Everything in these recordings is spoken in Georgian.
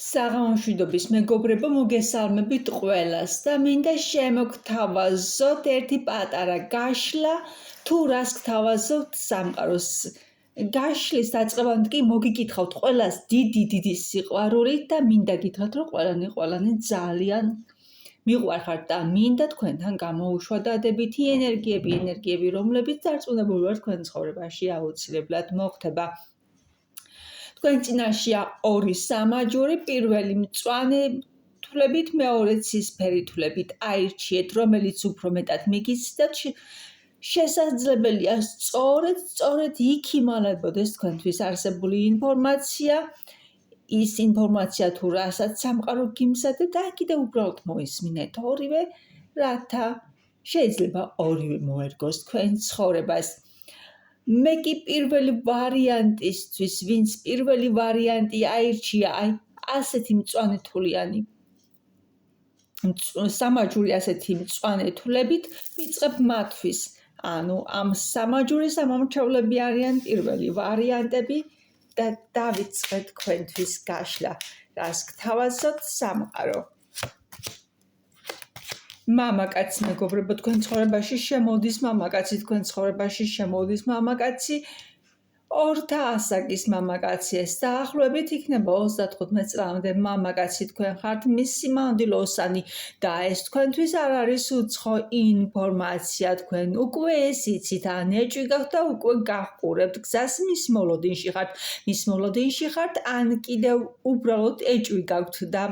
საღამომშვიდობის მეგობრებო, მოგესალმებით ყველას და მინდა შემოგთავაზოთ ერთი პატარა გაშლა, თუ რას გთავაზობთ სამყაროს. გაშლის დაწყებამდე კი მოგიკითხავთ ყველას დიდი სიყვარული და მინდა გითხრათ, რომ ყველანი ძალიან მიყვარხართ და მინდა თქვენთან გამოუშვათ დადებითი ენერგიები, რომლებიც დარწმუნებული ვარ თქვენ ცხოვრებაში აუცილებლად მოხდება. თქვენ წინაშია ორი სამაჯური, პირველი მწვანე თვლებით, მეორე ცისფერი თვლებით. აირჩიეთ, რომელიც უფრო მეტად მიგიცდათ. შესაძლებელია სწორედ იქ იმალებოდეს თქვენთვის არსებული ინფორმაცია, ის ინფორმაცია თუ რასაც სამყარო გიმზადებს და კიდევ უბრალოდ მოისმინეთ ორივე, რათა შეიძლება ორივე მოერგოს თქვენ ცხოვრებას. მე კი პირველი ვარიანტისთვის, ვინც პირველი ვარიანტი აირჩია, ასეთი მწვანე თვლიანი სამაჯური, ასეთი მწვანე თვლებით, ვიწყებ მათთვის. ანუ ამ სამაჯურის ამომრჩევლები არიან პირველი ვარიანტები და დავიწყეთ თქვენთვის გაშლა, რას გთავაზობთ სამყარო. მამაკაცი მეგობრებო, თქვენ ცხოვრებაში შემოდის მამაკაცი, თქვენ ცხოვრებაში შემოდის მამაკაცი, ორთა ასაკის მამაკაცი ეს დაახლოებით იქნება 35 წლამდე მამაკაცი თქვენ ხართ, მისი მანდილოსანი და ეს თქვენთვის არ არის უცხო ინფორმაცია, თქვენ უკვე ეს იცით, ან ეჭვი გაქვთ და უკვე გაჰყურებთ გზას მის მოლოდინში ხართ, ან კიდევ უბრალოდ ეჭვი გაქვთ და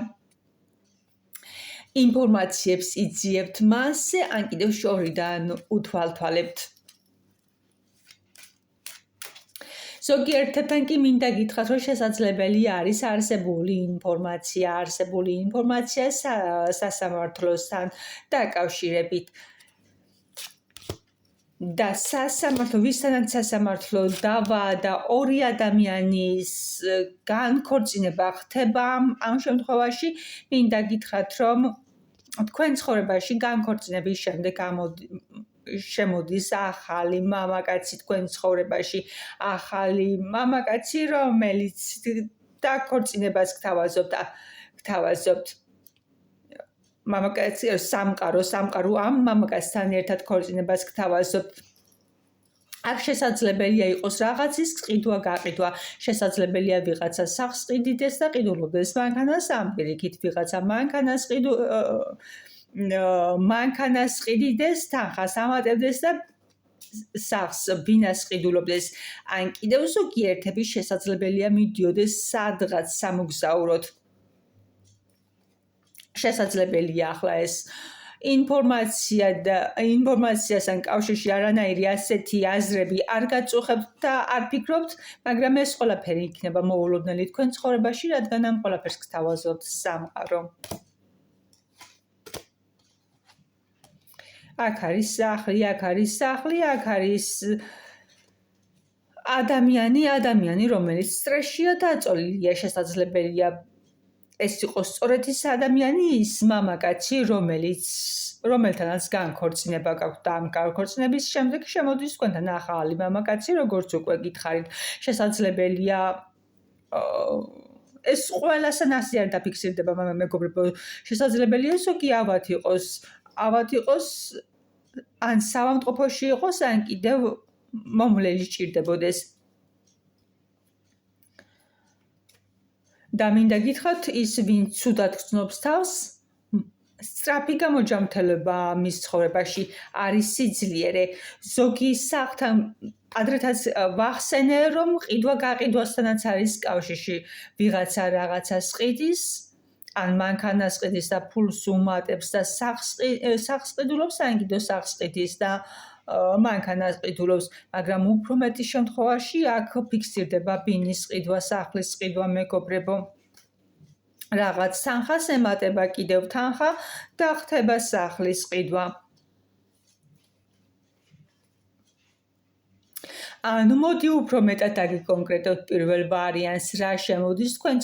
ინფორმაციებს იძიებთ მასზე, ან კიდევ შორიდან უთვალთვალებთ. ზოგიერთებთან კი მინდა გითხრათ, რომ შესაძლებელი არის არსებული ინფორმაცია სასამართლოსთან დაკავშირებით. და ვისთანაც სასამართლო დავა და ორი ადამიანის განქორწინება ხდება, ამ შემთხვევაში მინდა გითხრათ, რომ თქვენ ცხოვრებაში განქორწინების შემდეგ შემოდის ახალი მამაკაცი თქვენ ცხოვრებაში, ახალი მამაკაცი, რომელიც დაქორწინებას გთავაზობთ. მამაკაცი სამყარო ამ მამაკაცთან ერთად ქორწინებას გთავაზობთ. აქ შესაძლებელია იყოს რაღაცის ყიდვა-გაყიდვა, შესაძლებელია ვიღაცა სახლს ყიდიდეს და ყიდულობდეს მანქანას, ამ პირიქით ვიღაცა მანქანას ყიდიდეს, თანხას ამატებდეს და სახლს ბინას ყიდულობდეს. ან კიდევ ზოგიერთები შესაძლებელია მიდიოდეს სადღაც სამოგზაუროდ. შესაძლებელია ახლა ეს ინფორმაციასთან კავშირში არანაირი ასეთი აზრები არ გაწუხებთ და არ ფიქრობთ, მაგრამ ეს ყველაფერი იქნება მოულოდნელი თქვენ ცხოვრებაში, რადგან ამ ყველაფერს გთავაზობთ სამყარო. აქ არის სახლი, აქ არის ადამიანი, რომელიც სტრესშია დაწოლილია, შესაძლებელია ეს იყოს სწორედ ის ადამიანი, ის მამაკაცი, რომელთანაც განქორწინება გაქვთ და ამ განქორწინების შემდეგ შემოდის თქვენთან ახალი მამაკაცი, როგორც უკვე გითხარით. შესაძლებელია ეს ყველასთან ასე არ დაფიქსირდება, მეგობრებო, შესაძლებელია ზოგი ავად იყოს, ან საავადმყოფოში იყოს, ან კიდევ მომვლელი სჭირდებოდეს. და მინდა გითხრათ, ის ვინც ცუდად გრძნობს თავს, სწრაფი გამოჯამთელება მის ცხოვრებაში არის სიძლიერე. ზოგი სახლთან ადრეთაც ვახსენე, რომ ყიდვა-გაყიდვასთანაც არის კავშირში. ვიღაცა რაღაცას ყიდის, ან მანქანას ყიდის და ფულს უმატებს და სახლს ყიდულობს, ან კიდევ სახლს ყიდის და მანქანას ყიდულობს, მაგრამ უფრო მეტი შემთხვევაში აქ ფიქსირდება ბინის ყიდვა, სახლის ყიდვა, მეგობრებო. რაღაც თანხას ემატება კიდევ თანხა და ხდება სახლის ყიდვა. ანუ მოდი უფრო მეტად აგიკონკრეტოთ პირველ ვარიანტს, რა შემოდის თქვენ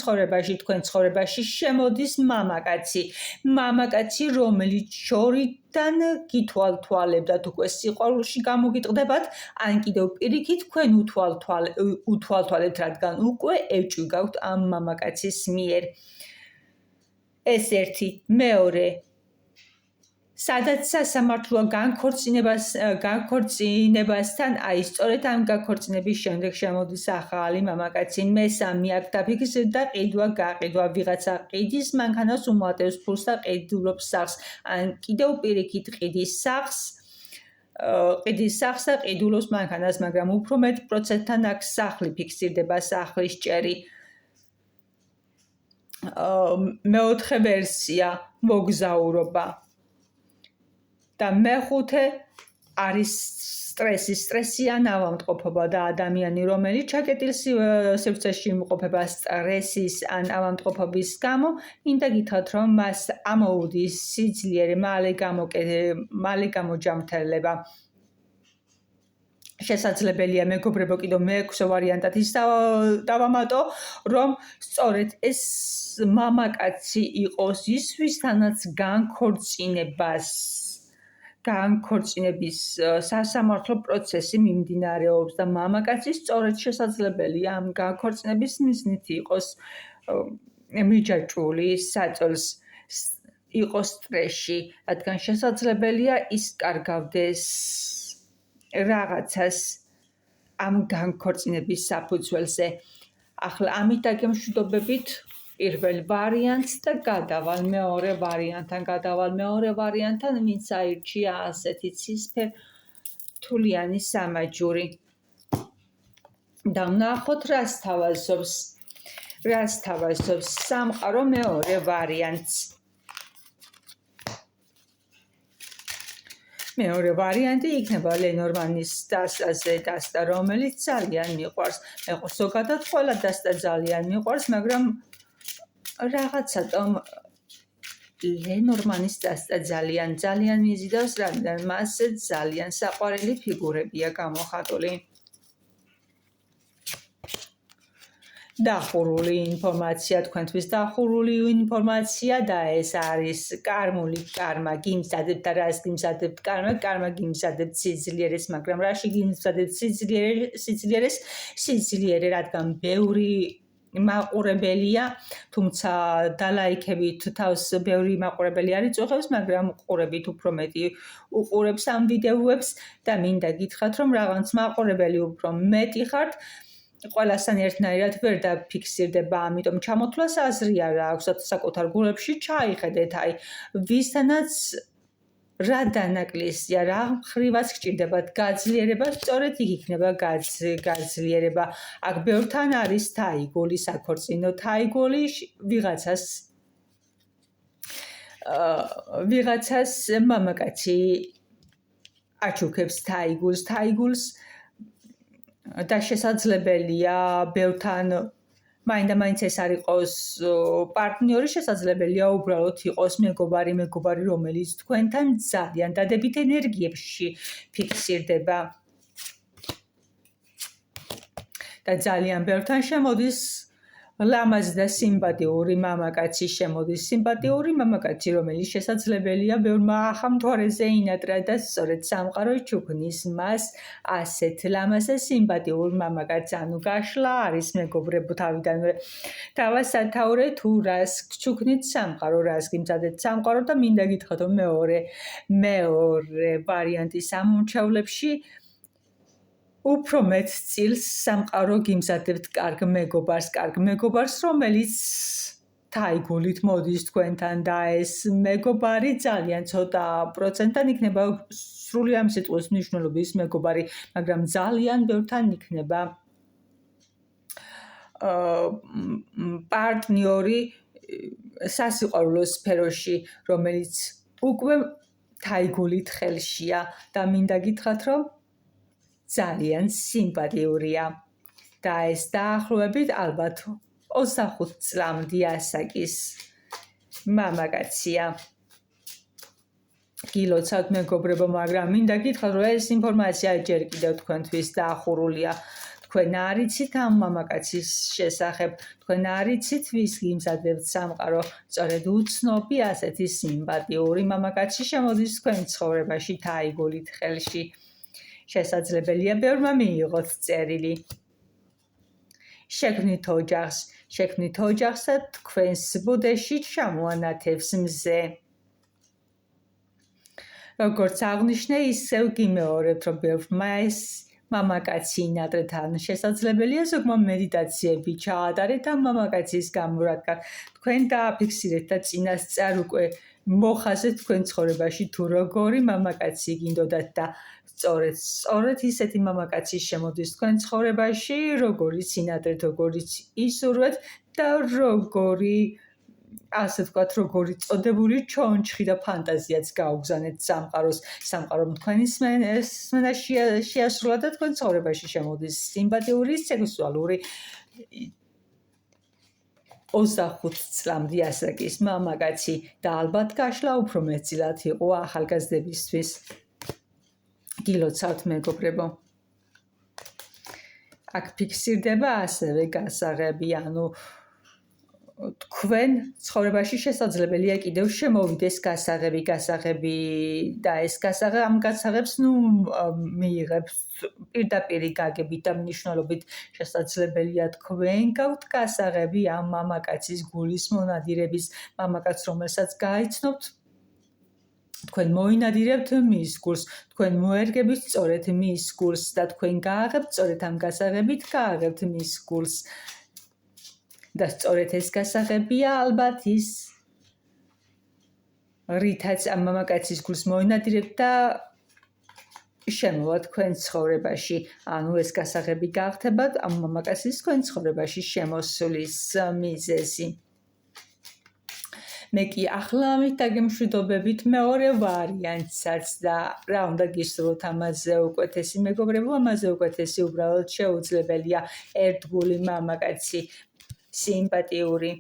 ცხოვრებაში შემოდის მამაკაცი, რომელიც შორიდან გითვალთვალებდათ უკვე სიყვარულში გამოგიტყდებათ, ან კიდევ პირიქით თქვენ უთვალთვალებთ, რადგან უკვე ევჭვი გაქვთ ამ მამაკაცის მიერ. ეს ერთი, მეორე სადაც სასამართლოა განქორწინებასთან, აი სწორედ ამ განქორწინების შემდეგ შემოდის ახალი მამაკაცი. მესამე აქ დაფიქსირდა ყიდვა, ვიღაცა ყიდის მანქანას უმატებს ფულს და ყიდულობს სახლს, ან კიდევ პირიქით ყიდის სახლს და ყიდულობს მანქანას, მაგრამ უფრო მეტ პროცენტთან აქ სახლი ფიქსირდება, სახლის ჭერი. მეოთხე ვერსია მოგზაურობა. და მეხუთე არის სტრესი ან ავადმყოფობა და ადამიანი, რომელიც ჩაკეტილ სივრცეში იმყოფება სტრესის ან ავადმყოფობის გამო, მინდა გითხრათ, რომ მას ამოუდის სიძლიერე, მალე გამოჯამრთელება. შესაძლებელია მეგობრებო კიდევ მეექვსე ვარიანტად ის დავამატო, რომ სწორედ ეს მამაკაცი იყოს ის, ვისთანაც განქორწინების სასამართლო პროცესი მიმდინარეობს და მამაკაცი სწორედ შესაძლებელია ამ განქორწინების მიზნით იყოს მიჯაჭვული, საწოლს იყოს სტრესში, რადგან შესაძლებელია ის კარგავდეს რაღაცას ამ განქორწინების საფუძველზე. ახლა ამით დაგემშვიდობებით პირველ ვარიანტს და გადავალ მეორე ვარიანტთან, ვინც აირჩია ასეთი ცისფერ-თვლიანი სამაჯური. და ვნახოთ, რას თავაზობს სამყარო მეორე ვარიანტს. მეორე ვარიანტი იქნება ლენორმანის დასტაზე დასტა, რომელიც ძალიან მიყვარს. ზოგადად ყველა დასტა ძალიან მიყვარს, მაგრამ რაღაცატომ ლენორმანის დასტა ძალიან მიზიდავს, რადგან მასზე ძალიან საყვარელი ფიგურებია გამოხატული. დახურული ინფორმაცია, თქვენთვის დახურული ინფორმაცია და ეს არის კარმული კარმა. გიმზადებთ და რას გიმზადებთ კარმა გიმზადებთ სიძლიერეს, მაგრამ რაში გიმზადებთ სიძლიერე, რადგან ბევრი მაყურებელია, თუმცა დალაიქებით თავს ბევრი მაყურებელი არ იწუხებს, მაგრამ უყურებით უფრო მეტი უყურებს ამ ვიდეოებს და მინდა გითხრათ, რომ რაღაც მაყურებელი უფრო მეტი ხართ, ყველასთან ერთნაირად ვერ დაფიქსირდება, ამიტომ ჩამოთვლას აზრი არ აქვს, საკუთარ გულებში ჩაიხედეთ, აი ვისთანაც რა დანაკლისია, რა მხრივაც გჭირდებათ გაძლიერება, სწორედ იქ იქნება გაძლიერება. აქ ბევრთან არის თაიგული, საქორწინო თაიგული, ვიღაცას მამაკაცი აჩუქებს თაიგულს და შესაძლებელია ბევრთან მაინდა-მაინც ეს არ იყოს პარტნიორი, შესაძლებელია უბრალოდ იყოს მეგობარი, რომელიც თქვენთან ძალიან დადებით ენერგიებში ფიქსირდება. და ძალიან ბევრთან შემოდის ლამაზი და სიმპათიური მამაკაცი, რომელიც შესაძლებელია ბევრმა ახამთვარეზე ინატრა და სწორედ სამყარო ჩუქნის მას ასეთ ლამაზ და სიმპათიურ მამაკაცს, ანუ გაშლა არის მეგობრებო თავიდანვე. დავასათაურე თუ რას ჩუქნით სამყარო, რას გიმზადეთ სამყარო და მინდა გითხრათ, რომ მეორე ვარიანტის ამომრჩევლებში უფრო მეტ წილს სამყარო გიმზადებთ კარგ მეგობარს, რომელიც თაიგულით მოდის თქვენთან და ეს მეგობარი ძალიან ცოტა პროცენტთან იქნება სრული ამ სიტყვის მნიშვნელობის მეგობარი, მაგრამ ძალიან ბევრთან იქნება პარტნიორი სასიყვარულო სფეროში, რომელიც უკვე თაიგულით ხელშია და მინდა გითხრათ, რომ ძალიან სიმპათიურია და ეს დაახლოებით ალბათ 25 წლამდე ასაკის მამაკაცია. გილოცავთ მეგობრებო, მაგრამ მინდა გითხრათ, რომ ეს ინფორმაცია ჯერ კიდევ თქვენთვის დაახურულია. თქვენ არ იცით ამ მამაკაცის შესახებ, თქვენ არ იცით ვის გიმზადებთ სამყარო, სწორედ უცნობი ასეთი სიმპათიური მამაკაცი შემოდის თქვენ ცხოვრებაში თაიგულით ხელში. შესაძლებელია ბევრმა მიიღოთ წერილი. შექმნით ოჯახს და თქვენს ბუდეში ჩამოანათებს მზე. როგორც აღნიშნე, ისევ გიმეორებთ, რომ ბევრმა ეს მამაკაცი ინატრეთ, ან შესაძლებელია ზოგმა მედიტაციები ჩაატარეთ ამ მამაკაცის გამო, რადგან თქვენ დააფიქსირეთ და წინასწარ უკვე მოხაზეთ თქვენ ცხოვრებაში თუ როგორი მამაკაცი გინდოდათ და სწორედ ისეთი მამაკაცი შემოდის თქვენ ცხოვრებაში, როგორიც ინატრეთ, როგორიც ისურვეთ და ასე ვთქვათ, როგორი წოდებული ჩონჩხი და ფანტაზიაც გაუგზავნეთ სამყარომ თქვენი სმენა შეასრულა და თქვენ ცხოვრებაში შემოდის სიმპათიური, სექსუალური 25 წლამდე ასაკის მამაკაცი და ალბათ გაშლა უფრო მეტწილად იყო ახალგაზრდებისთვის. გილოცავთ მეგობრებო. აქ ფიქსირდება ასევე გასაღები, ანუ თქვენ ცხოვრებაში შესაძლებელია კიდევ შემოვიდეს გასაღები და ეს ამ გასაღებს მიიღებთ პირდაპირი გაგებით და მნიშვნელობით. შესაძლებელია თქვენ გაქვთ გასაღები ამ მამაკაცის გულის მონადირების, მამაკაც რომელსაც გაიცნობთ, თქვენ მოინადირებთ მის გულს, თქვენ მოერგებით სწორედ მის გულს და თქვენ გააღებთ სწორედ ამ გასაღებით გააღებთ მის გულს. და სწორედ ეს გასაღებია ალბათ ის, რითაც ამ მამაკაცის გულს მოინადირებთ და შემოვა თქვენ ცხოვრებაში. ანუ ეს გასაღები გახდებათ ამ მამაკაცის თქვენ ცხოვრებაში შემოსulis მიზეზი. მე კი ახლა ამით დაგემშვიდობებით მეორე ვარიანტსაც და რა უნდა გისურვოთ ამაზე უკეთესი მეგობრებო, ამაზე უკეთესი უბრალოდ შეუძლებელია ერთგული მამაკაცი, სიმპათიური,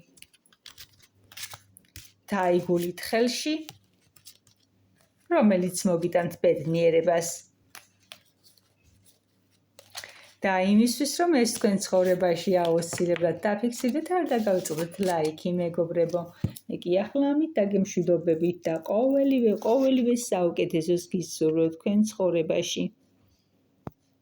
თაიგულით ხელში, რომელიც მოგიტანთ ბედნიერებას. და იმისთვის, რომ ეს თქვენ ცხოვრებაში აუცილებლად დაფიქსირდეთ, არ დაგავიწყდეთ ლაიქი მეგობრებო. მე კი ახლა ამით დაგემშვიდობებით და ყოველივე საუკეთესოს გისურვებთ თქვენ ცხოვრებაში.